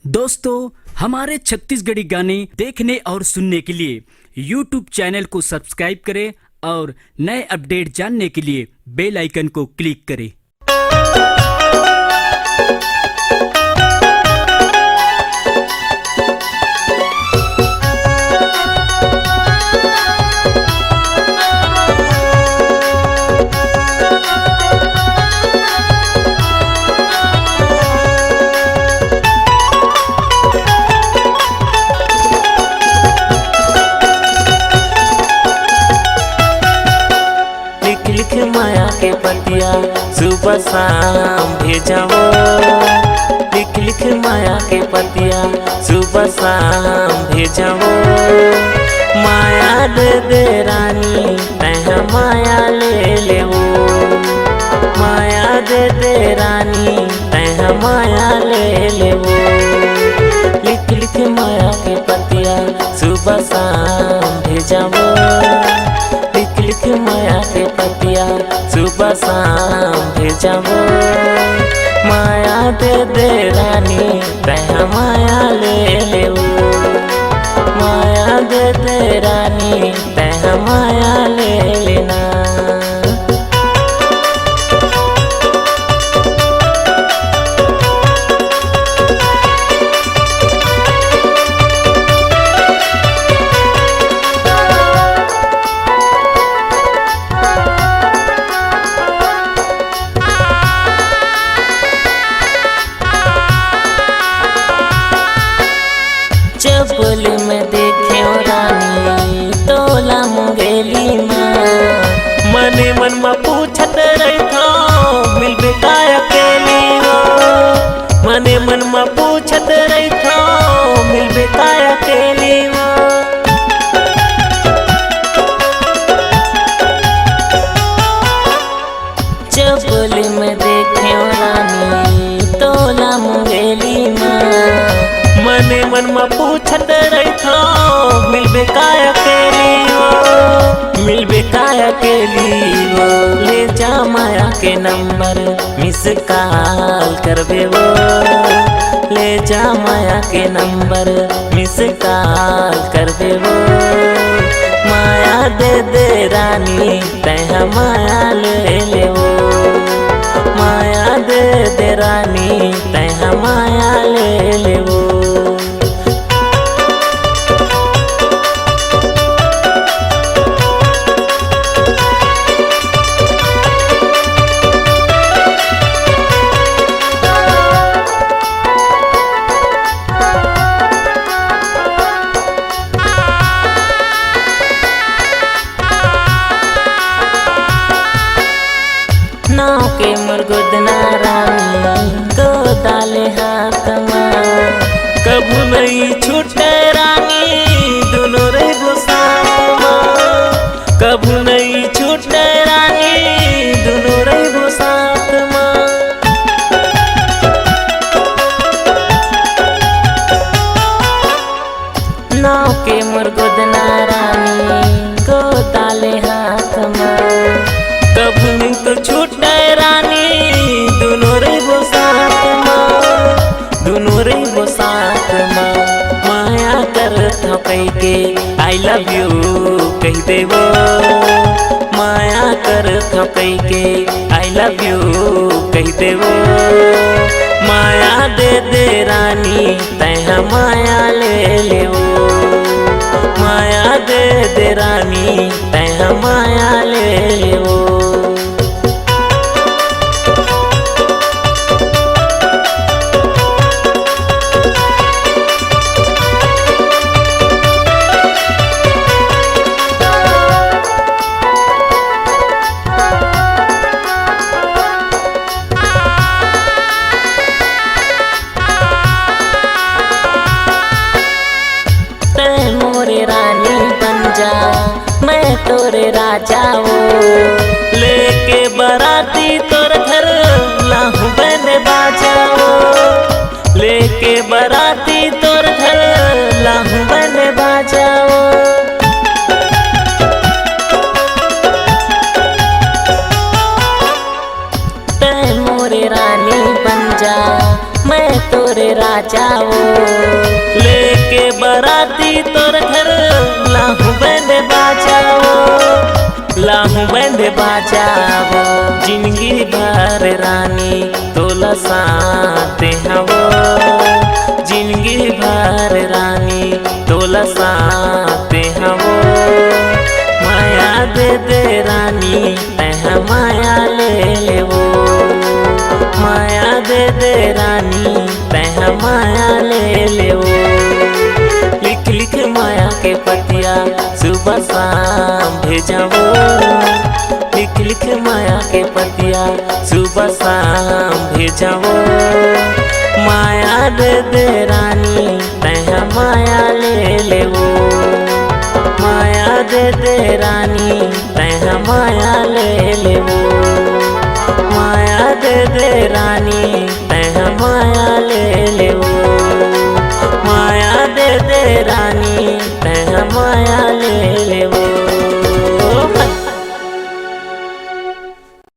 दोस्तों, हमारे छत्तीसगढ़ी गाने देखने और सुनने के लिए YouTube चैनल को सब्सक्राइब करें और नए अपडेट जानने के लिए बेल आइकन को क्लिक करें। लिख माया के पतिया सुबह शाम भेजाओ। लिख माया के पतिया सुबह शाम भेजाओ। माया दे रानी तह माया ले ले वो। माया दे रानी तह माया ले ले वो। लिख माया के पतिया सुबह शाम भेजाओ। लिख माया के पतिया सुबह शाम भेजाओ। माया दे रानी तह माया ले ले वो। माया दे रानी तह माया ले लेना। चपल में देखे रानी तोला मुंगेली माँ। मने मन में पूछत रही था मिलबे का अकेली हो। मने मन में पूछत रही था मिलबे का अकेली हो। चपल में देखे रानी तोला मुंगेली माँ। मने मन में पूछत रही था मिलबे का अकेली हो। मिलबे का अकेली हो। ले जा माया के नंबर मिस कॉल करबे वो। ले जा माया के नंबर मिस कॉल करबे वो। माया दे रानी तह माया ले ले वो। माया दे रानी तह माया ले ले वो। नाव के मुर्गुदना रानी को डाले हाथ में। कबू नहीं छूटे रानी दोनों रे साथ में। कबू नहीं छूटे रानी दोनों रे साथ में। नाव के मुर्गुदना रानी को डाले हाथ में। कबू नहीं तो छूटे रानी दोनों रे साथ में। दोनों रे साथ में। माया कर था कह के आई लव यू कह दे वो। माया कर था कह के आई लव यू कह दे वो। माया दे रानी तह माया ले ले वो। माया दे रानी तह माया ले ले वो। मोरे रानी बन जा मैं तोरे राजा वो। लेके बराती तोर घर लाहू बन बाजाओ। लेके बराती तोर घर लाहू बन बाजाओ। तै मोरे रानी बन जा मैं तोरे राजा वो। लेके बराती तोर घर लाहू बैंड बाजाओ, लाहू बैंड बाजाओ। जिंदगी भर रानी तोला साथ हवो, जिंदगी भर रानी तोला साथ हवो। माया दे दे रानी तह माया ले लेवो, माया दे दे रानी तह माया ले लेवो। लिख लिख माया के पतिया सुबह शाम भेजावो, लिख लिख माया के पतिया सुबह शाम भेजावो। माया दे दे रानी तह माया ले लेवो, माया दे दे रानी तह माया ले लेवो, माया दे दे रानी तह माया ले लेवो, माया दे दे रानी तह माया ले